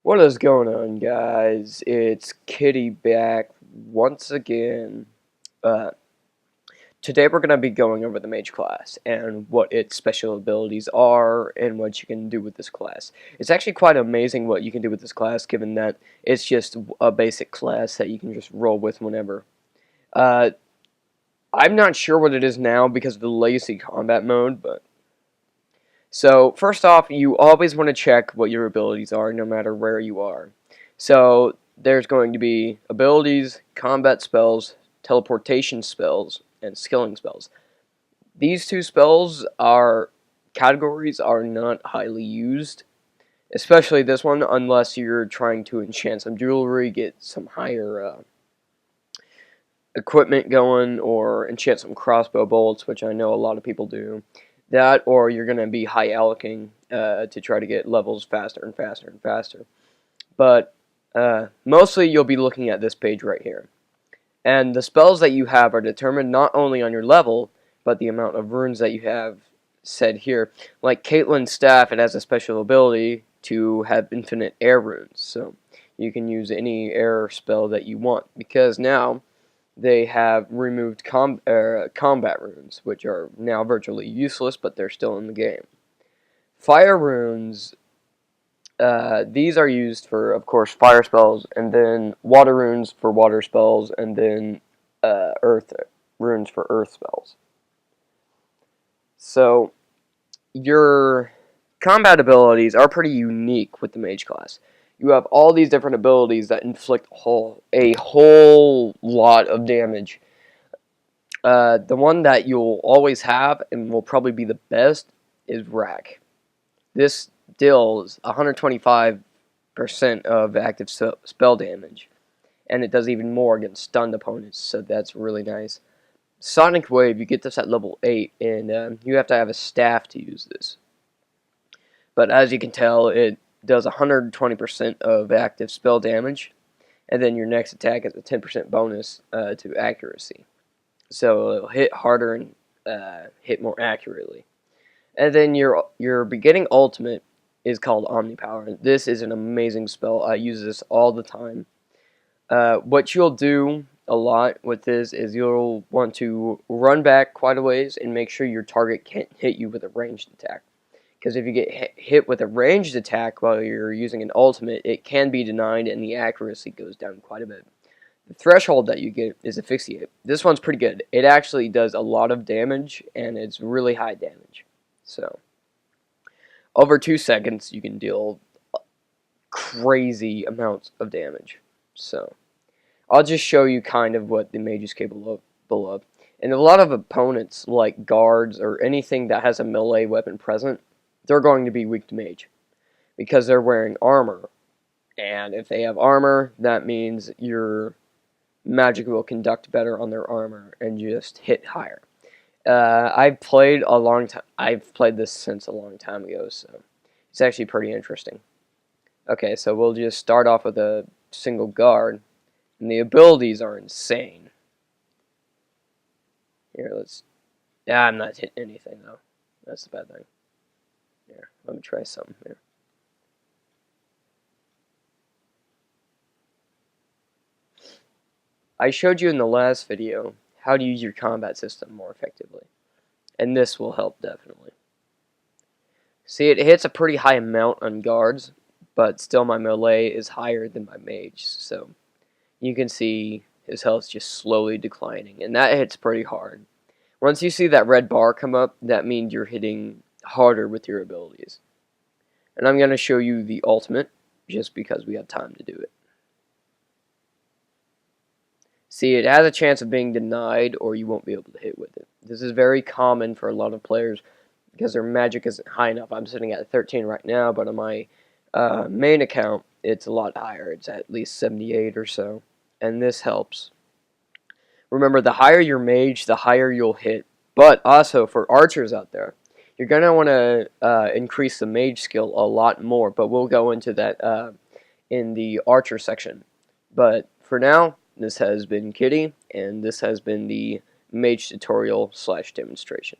What is going on, guys? It's Kitty back once again. Uh, Today we're going to be going over the Mage class and what its special abilities are and what you can do with this class. It's actually quite amazing what you can do with this class, given that it's just a basic class that you can just roll with whenever. Uh, I'm not sure what it is now because of the legacy combat mode, but so, first off, you always want to check what your abilities are no matter where you are. So, there's going to be abilities, combat spells, teleportation spells, and skilling spells. These two spells are categories are not highly used, especially this one, unless you're trying to enchant some jewelry, get some higher equipment going, or enchant some crossbow bolts, which I know a lot of people do. That, or you're going to be high allocating to try to get levels faster and faster and faster. But mostly you'll be looking at this page right here. And the spells that you have are determined not only on your level, but the amount of runes that you have said here. Like Caitlyn's staff, it has a special ability to have infinite air runes. So you can use any air spell that you want. Because now they have removed combat runes, which are now virtually useless, but they're still in the game. Fire runes, these are used for, of course, fire spells, and then water runes for water spells, and then earth runes for earth spells. So, your combat abilities are pretty unique with the mage class. You have all these different abilities that inflict a whole lot of damage. The one that you'll always have and will probably be the best is Rack. This deals 125% of active spell damage, and it does even more against stunned opponents, so that's really nice. Sonic Wave, you get this at level 8, and you have to have a staff to use this. But as you can tell, it does 120% of active spell damage, and then your next attack is a 10% bonus to accuracy. So it'll hit harder and hit more accurately. And then your beginning ultimate is called Omnipower. This is an amazing spell. I use this all the time. What you'll do a lot with this is you'll want to run back quite a ways and make sure your target can't hit you with a ranged attack. Because if you get hit with a ranged attack while you're using an ultimate, it can be denied and the accuracy goes down quite a bit. The threshold that you get is Asphyxiate. This one's pretty good. It actually does a lot of damage, and it's really high damage. So, over 2 seconds, you can deal crazy amounts of damage. So, I'll just show you kind of what the mage is capable of. And a lot of opponents, like guards or anything that has a melee weapon present, they're going to be weak to mage. Because they're wearing armor. And if they have armor, that means your magic will conduct better on their armor and just hit higher. I've played a long time. I've played this since a long time ago, so it's actually pretty interesting. Okay, so we'll just start off with a single guard, and the abilities are insane. Here, let's. Yeah, I'm not hitting anything though. That's the bad thing. Here, let me try something here. I showed you in the last video how to use your combat system more effectively, and this will help definitely. See, it hits a pretty high amount on guards, but still my melee is higher than my mage, so you can see his health just slowly declining, and that hits pretty hard. Once you see that red bar come up, that means you're hitting harder with your abilities. And I'm going to show you the ultimate, just because we have time to do it. See, it has a chance of being denied, or you won't be able to hit with it. This is very common for a lot of players, because their magic isn't high enough. I'm sitting at 13 right now, but on my main account, it's a lot higher. It's at least 78 or so, and this helps. Remember, the higher your mage, the higher you'll hit. But also, for archers out there, you're going to want to increase the mage skill a lot more, but we'll go into that in the archer section. But for now, this has been Kitteh, and this has been the mage tutorial / demonstration.